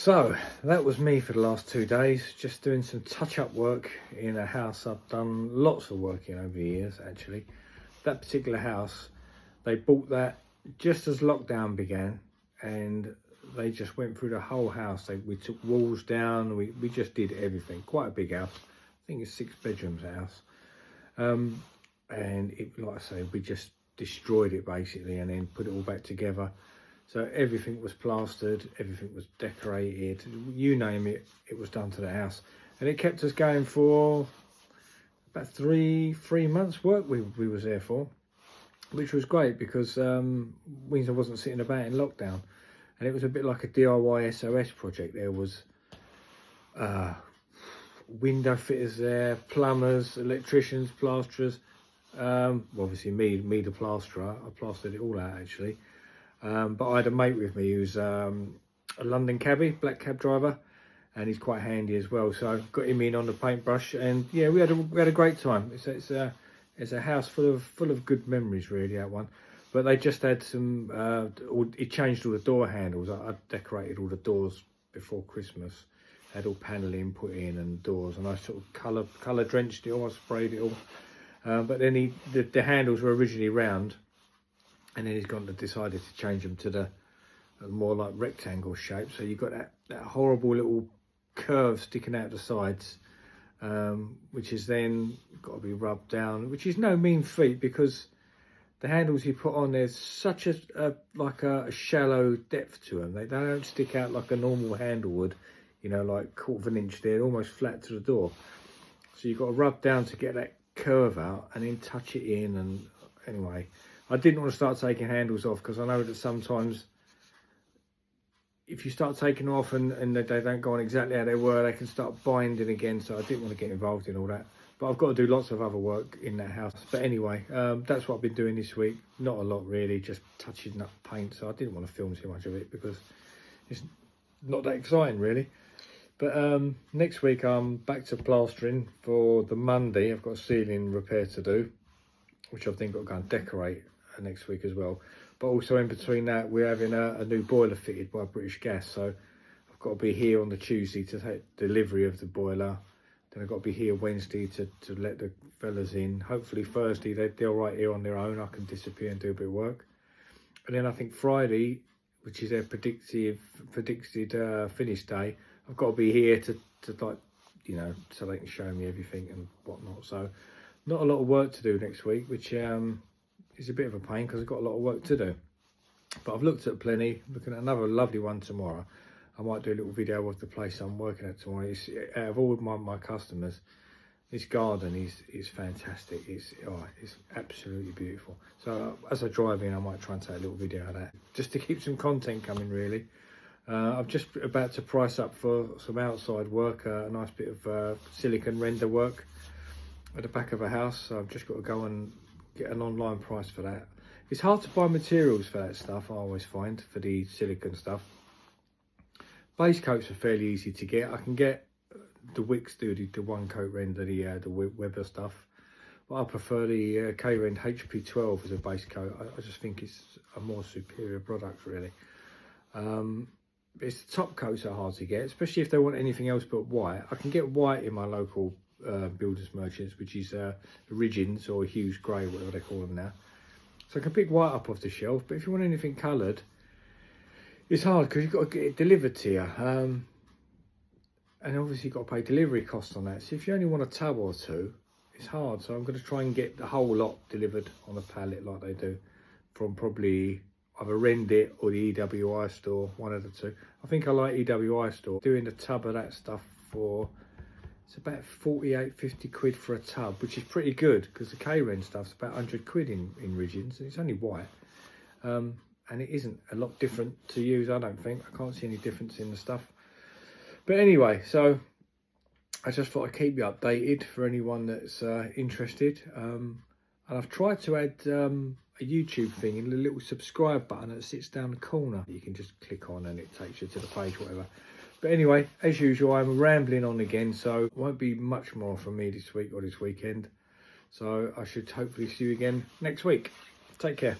So that was me for the last 2 days, just doing some touch-up work in a house I've done lots of work in over the years. Actually, that particular house, they bought that just as lockdown began, and they just went through the whole house. We took walls down, we just did everything. Quite a big house. I think it's 6 bedrooms house, and it, like I say, we just destroyed it basically and then put it all back together. So everything was plastered, everything was decorated, you name it, it was done to the house. And it kept us going for about three months work we was there for, which was great because means I wasn't sitting about in lockdown. And it was a bit like a DIY SOS project. There was window fitters there, plumbers, electricians, plasterers. Obviously me the plasterer, I plastered it all out actually. But I had a mate with me who's a London cabbie, black cab driver, and he's quite handy as well. So I got him in on the paintbrush, and yeah, we had a great time. It's a house full of good memories, really, that one. But they just had some. It changed all the door handles. I decorated all the doors before Christmas. Had all paneling put in and doors, and I sort of colour drenched it all. I sprayed it all. But then the handles were originally round. And then he's decided to change them to the more like rectangle shape. So you've got that horrible little curve sticking out the sides, which is then got to be rubbed down, which is no mean feat because the handles you put on, there's such a shallow depth to them. They don't stick out like a normal handle would, you know, like 1/4 of an inch. They're almost flat to the door. So you've got to rub down to get that curve out and then touch it in. And anyway, I didn't want to start taking handles off because I know that sometimes if you start taking them off and they don't go on exactly how they were, they can start binding again. So I didn't want to get involved in all that. But I've got to do lots of other work in that house. But anyway, that's what I've been doing this week. Not a lot really, just touching up paint. So I didn't want to film too much of it because it's not that exciting really. But next week I'm back to plastering for the Monday. I've got a ceiling repair to do, which I've then got to go and decorate next week as well. But also in between that, we're having a new boiler fitted by British Gas. So I've got to be here on the Tuesday to take delivery of the boiler. Then I've got to be here Wednesday to let the fellas in. Hopefully Thursday they're right here on their own. I can disappear and do a bit of work. And then I think Friday, which is their predicted finish day, I've got to be here to like, you know, so they can show me everything and whatnot. So not a lot of work to do next week, which is a bit of a pain because I've got a lot of work to do. But I've looked at plenty, looking at another lovely one tomorrow. I might do a little video of the place I'm working at tomorrow. It's, out of all my customers, this garden is fantastic. It's absolutely beautiful. So as I drive in, I might try and take a little video of that, just to keep some content coming really. I'm just about to price up for some outside work, a nice bit of silicon render work at the back of a house. So I've just got to go and get an online price for that. It's hard to buy materials for that stuff, I always find, for the silicon stuff. Base coats are fairly easy to get. I can get the Wix do the one coat render, the Weber stuff. But I prefer the K-Rend HP12 as a base coat. I just think it's a more superior product really. It's the top coats are hard to get, especially if they want anything else but white. I can get white in my local builders merchants, which is Origins or Hughes Grey, whatever they call them now. So I can pick white up off the shelf, but if you want anything coloured, it's hard because you've got to get it delivered to you. And obviously you've got to pay delivery costs on that. So if you only want a tub or two, it's hard. So I'm going to try and get the whole lot delivered on a pallet like they do from probably either Rendit or the EWI store, one of the two. I think I like EWI store. Doing the tub of that stuff for, it's about 48-50 quid for a tub, which is pretty good because the K-Rend stuff's about 100 quid in Origins and it's only white. And it isn't a lot different to use, I don't think. I can't see any difference in the stuff. But anyway, so I just thought I'd keep you updated for anyone that's interested. And I've tried to add a YouTube thing in the little subscribe button that sits down the corner. You can just click on and it takes you to the page, whatever. But anyway, as usual, I'm rambling on again, so it won't be much more from me this week or this weekend. So I should hopefully see you again next week. Take care.